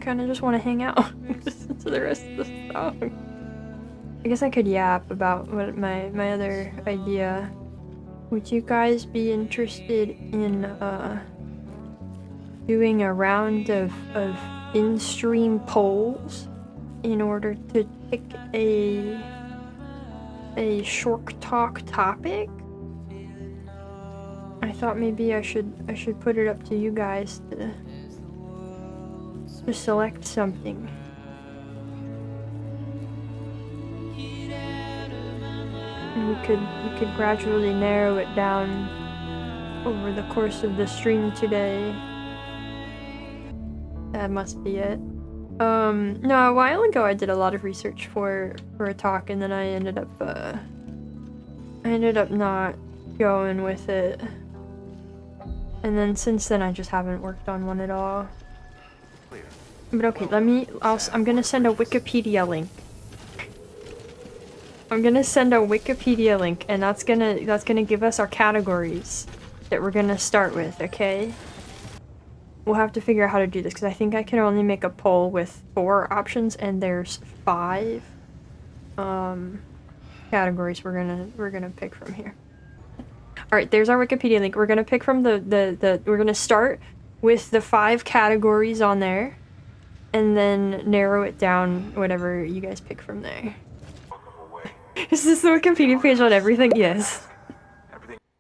kind of just want to hang out and listen to the rest of the song. I guess I could yap about what my other idea. Would you guys be interested in doing a round of in-stream polls in order to pick a shork talk topic? I thought maybe I should put it up to you guys to select something. And we could gradually narrow it down over the course of the stream today. That must be it. No, a while ago I did a lot of research for a talk, and then I ended up not going with it. And then since then I just haven't worked on one at all. But okay, I'm gonna send a Wikipedia link. I'm gonna send a Wikipedia link, and that's gonna give us our categories that we're gonna start with, okay? We'll have to figure out how to do this, because I think I can only make a poll with 4 options, and there's 5 categories we're gonna pick from here. Alright, there's our Wikipedia link. We're gonna pick from we're gonna start with the 5 categories on there, and then narrow it down whatever you guys pick from there. Is this the Wikipedia page on everything? Yes.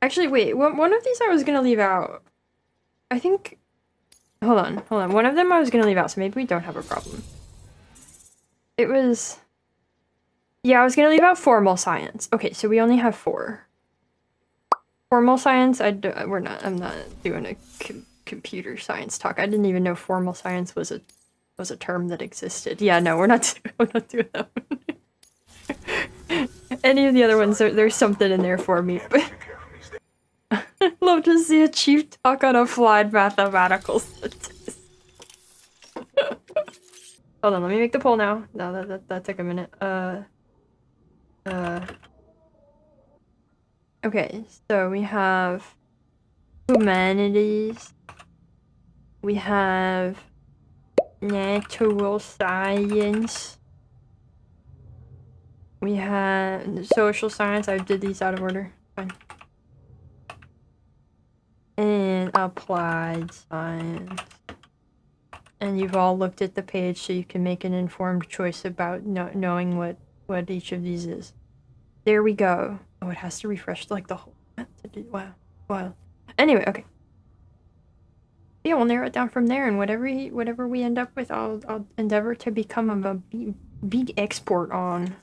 Actually, wait, one of these I was gonna leave out. I think... Hold on. One of them I was gonna leave out, so maybe we don't have a problem. It was... Yeah, I was gonna leave out formal science. Okay, so we only have 4. Formal science, I'm not doing a computer science talk. I didn't even know formal science was a term that existed. Yeah, no, we're not doing that one. Any of the other ones, there's something in there for me, but I'd love to see a chief talk on applied mathematical statistics. Hold on, let me make the poll now. No, that took a minute. Okay, so we have humanities, we have natural science, we have social science. I did these out of order. Fine. And applied science. And you've all looked at the page, so you can make an informed choice about knowing what each of these is. There we go. Oh, it has to refresh like the whole... Wow. Anyway, okay. Yeah, we'll narrow it down from there, and whatever we end up with, I'll endeavor to become a big expert on.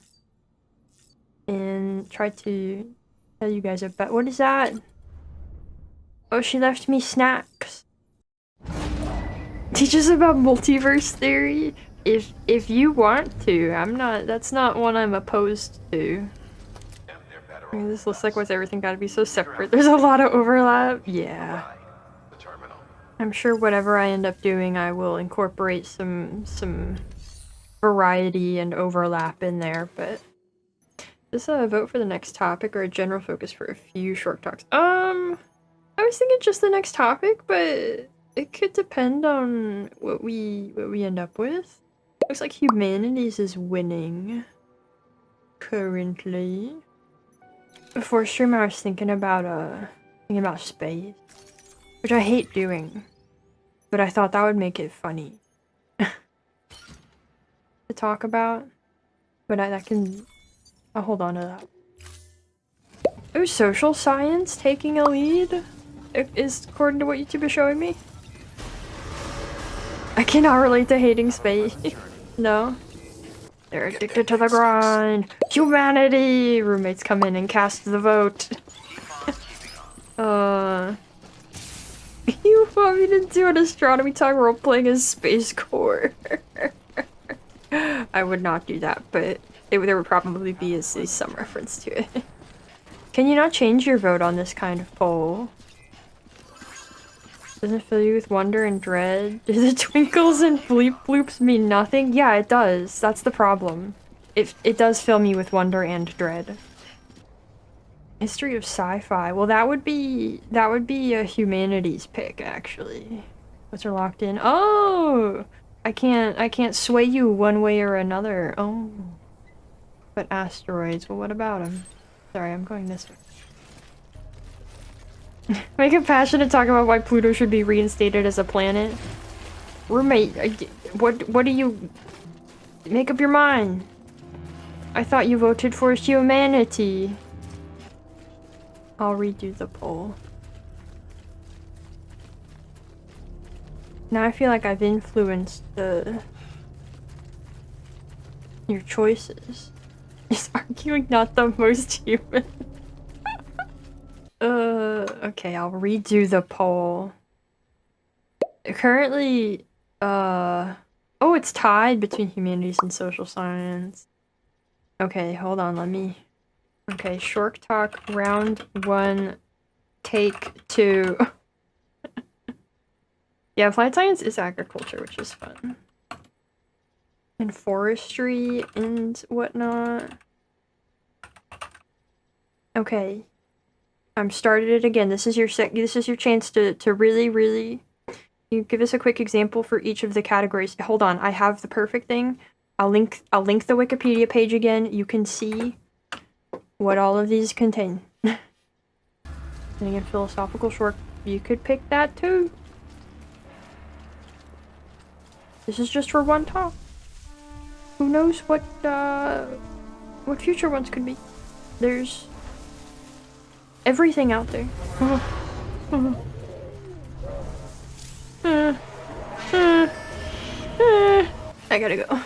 And try to tell you guys about... What is that? Oh, she left me snacks. Teach us about multiverse theory? If you want to. That's not one I'm opposed to. I mean, this looks like what's everything gotta be so separate. There's a lot of overlap. Yeah. I'm sure whatever I end up doing, I will incorporate some variety and overlap in there, but... Is this a vote for the next topic or a general focus for a few short talks? I was thinking just the next topic, but it could depend on what we end up with. Looks like humanities is winning currently. Before stream, I was thinking about space, which I hate doing, but I thought that would make it funny to talk about. But I'll hold on to that. Oh, social science taking a lead is according to what YouTube is showing me. I cannot relate to hating space. No. They're addicted to the grind. Humanity! Roommates come in and cast the vote. You want me to do an astronomy talk role-playing as Space Corps? I would not do that, but there would probably be at least some reference to it. Can you not change your vote on this kind of poll? Doesn't it fill you with wonder and dread? Do the twinkles and bleep bloops mean nothing? Yeah, it does. That's the problem. It does fill me with wonder and dread. History of sci-fi. Well, that would be a humanities pick, actually. What's are locked in? Oh! I can't sway you one way or another. Oh. But asteroids, well what about them? Sorry, I'm going this way. Make it passionate talk about why Pluto should be reinstated as a planet. Roommate, what do you... Make up your mind. I thought you voted for humanity. I'll redo the poll. Now I feel like I've influenced your choices. Is arguing not the most human? Okay, I'll redo the poll. Currently, oh, it's tied between humanities and social science. Okay, hold on, let me... Okay, shork talk, round 1, take 2. Yeah, applied science is agriculture, which is fun. And forestry and whatnot. Okay. I'm started it again. This is your chance to really you give us a quick example for each of the categories. Hold on, I have the perfect thing. I'll link the Wikipedia page again. You can see what all of these contain. And again, philosophical short. You could pick that too. This is just for one talk. Who knows what future ones could be? There's everything out there. I gotta go.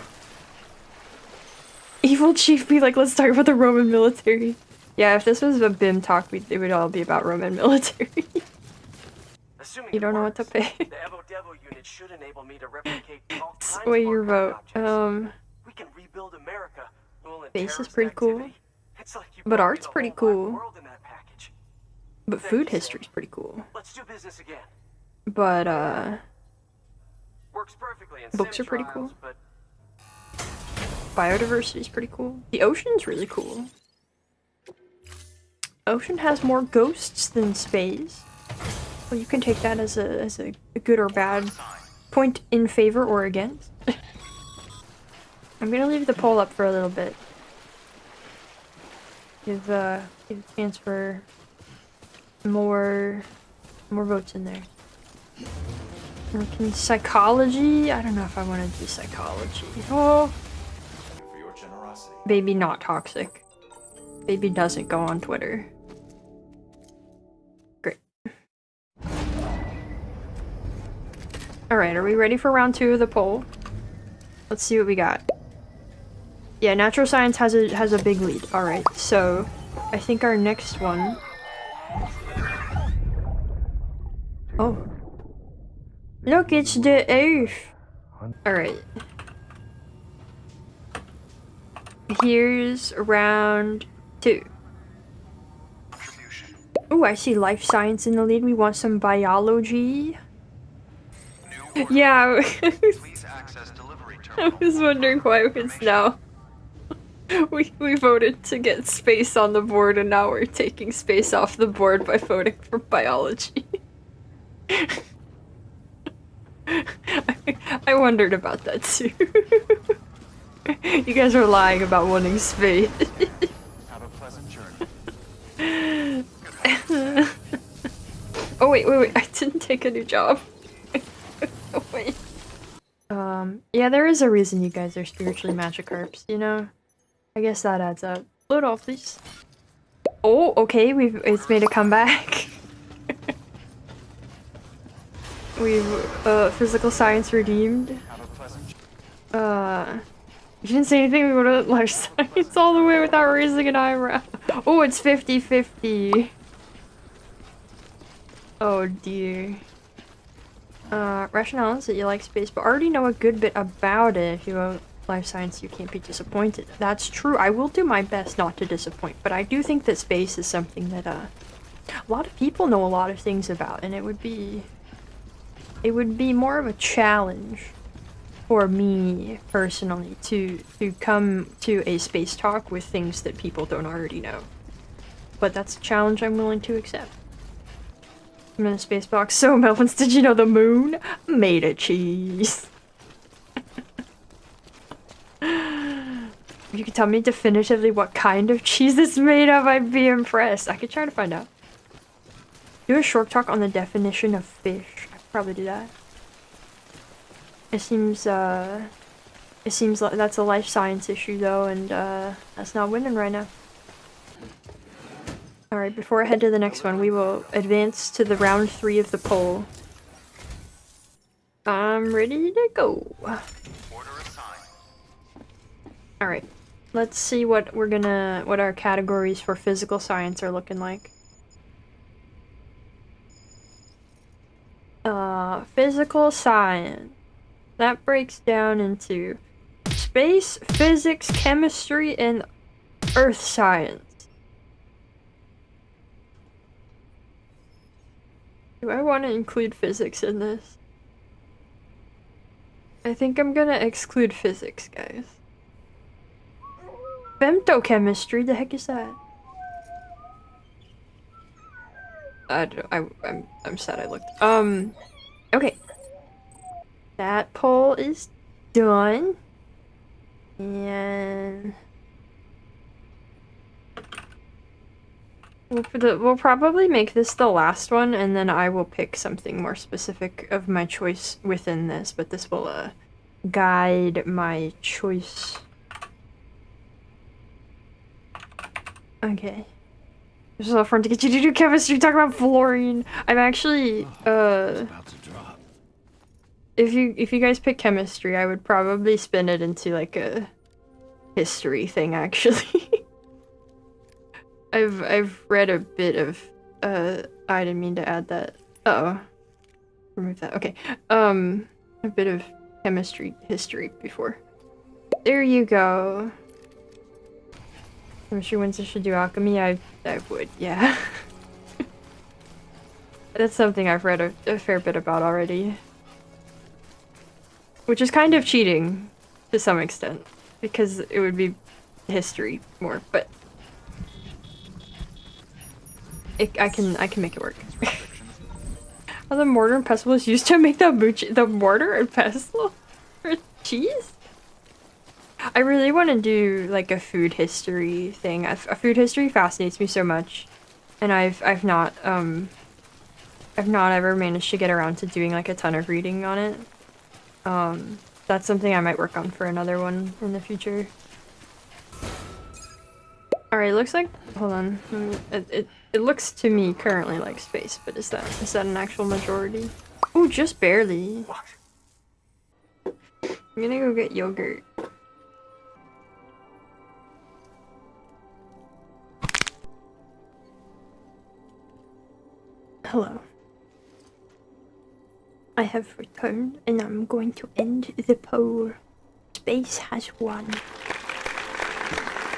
Evil chief be like, let's talk about the Roman military. Yeah, if this was a BIM talk, it would all be about Roman military. You don't know what to pick. The Evo unit should enable me to replicate all kinds Sway of your vote. objects. We can rebuild America. Base is pretty cool. But art's pretty cool. But food history's pretty cool. Let's do business again. But Works perfectly in books are pretty cool. but Biodiversity's pretty cool. The ocean's really cool. Ocean has more ghosts than space. Well, you can take that as a good or bad point in favor or against. I'm gonna leave the poll up for a little bit. Give a chance for more votes in there. Psychology? I don't know if I want to do psychology. Oh, baby not toxic. Baby doesn't go on Twitter. Great. Alright, are we ready for round 2 of the poll? Let's see what we got. Yeah, natural science has a big lead. Alright, so I think our next one... Oh. Look, it's the Earth! Alright. Here's round 2. Oh, I see life science in the lead. We want some biology. Yeah, I was wondering why it's now. We voted to get space on the board and now we're taking space off the board by voting for biology. I wondered about that too. You guys are lying about wanting space. have a pleasant journey. Oh wait, I didn't take a new job. Oh wait. Yeah, there is a reason you guys are spiritually Magikarps, you know? I guess that adds up. Load off, please. Oh, okay, it's made a comeback. We've, physical science redeemed. You didn't say anything, we go to life science all the way without raising an eyebrow. Oh, it's 50-50. Oh dear. Rationale is that you like space, but already know a good bit about it. If you vote life science, you can't be disappointed. That's true. I will do my best not to disappoint, but I do think that space is something that, a lot of people know a lot of things about, and it would be more of a challenge for me, personally, to come to a space talk with things that people don't already know. But that's a challenge I'm willing to accept. I'm in a space box. So, Melvins, did you know the moon made of cheese? If you could tell me definitively what kind of cheese it's made of, I'd be impressed. I could try to find out. Do a short talk on the definition of fish. I could probably do that. It seems like that's a life science issue though, and that's not winning right now. Alright, before I head to the next one, we will advance to the round 3 of the poll. I'm ready to go. Alright, let's see what our categories for physical science are looking like. Physical science. That breaks down into space, physics, chemistry, and earth science. Do I want to include physics in this? I think I'm gonna exclude physics, guys. Femtochemistry, the heck is that? I'm sad I looked. Okay. That poll is done. And we'll probably make this the last one, and then I will pick something more specific of my choice within this, but this will guide my choice. Okay. There's a lot of fun to get you to do chemistry, talk about fluorine. I'm actually if you guys pick chemistry, I would probably spin it into like a history thing actually. I've read a bit of I didn't mean to add that. Uh-oh. Remove that. Okay. A bit of chemistry history before. There you go. Chemistry Wednesday should do alchemy. I would, yeah. That's something I've read a fair bit about already. Which is kind of cheating to some extent, because it would be history more, but I can make it work. Are the mortar and pestle was used to make the mortar and pestle for cheese? I really want to do like a food history thing. Food history fascinates me so much, and I've not ever managed to get around to doing like a ton of reading on it. That's something I might work on for another one in the future. Alright, looks like, hold on, it looks to me currently like space, but is that an actual majority? Ooh, just barely. I'm gonna go get yogurt. Hello. I have returned, and I'm going to end the poll. Space has won.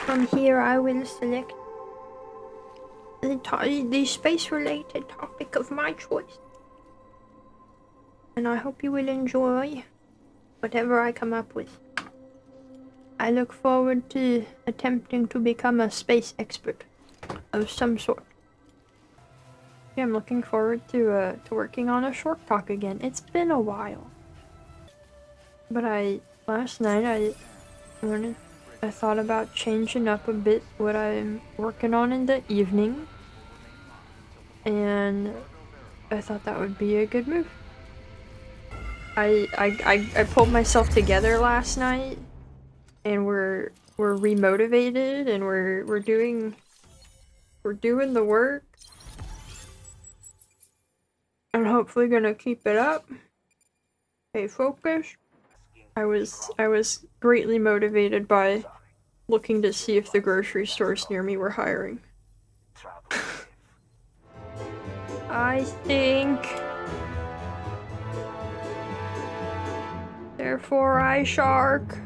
From here, I will select the space-related topic of my choice. And I hope you will enjoy whatever I come up with. I look forward to attempting to become a space expert of some sort. Yeah, I'm looking forward to working on a short talk again. It's been a while. But last night I thought about changing up a bit what I'm working on in the evening. And I thought that would be a good move. I pulled myself together last night, and we're remotivated, and we're doing the work. I'm hopefully gonna keep it up. Stay focused. I was greatly motivated by looking to see if the grocery stores near me were hiring. I think. Therefore, I shark.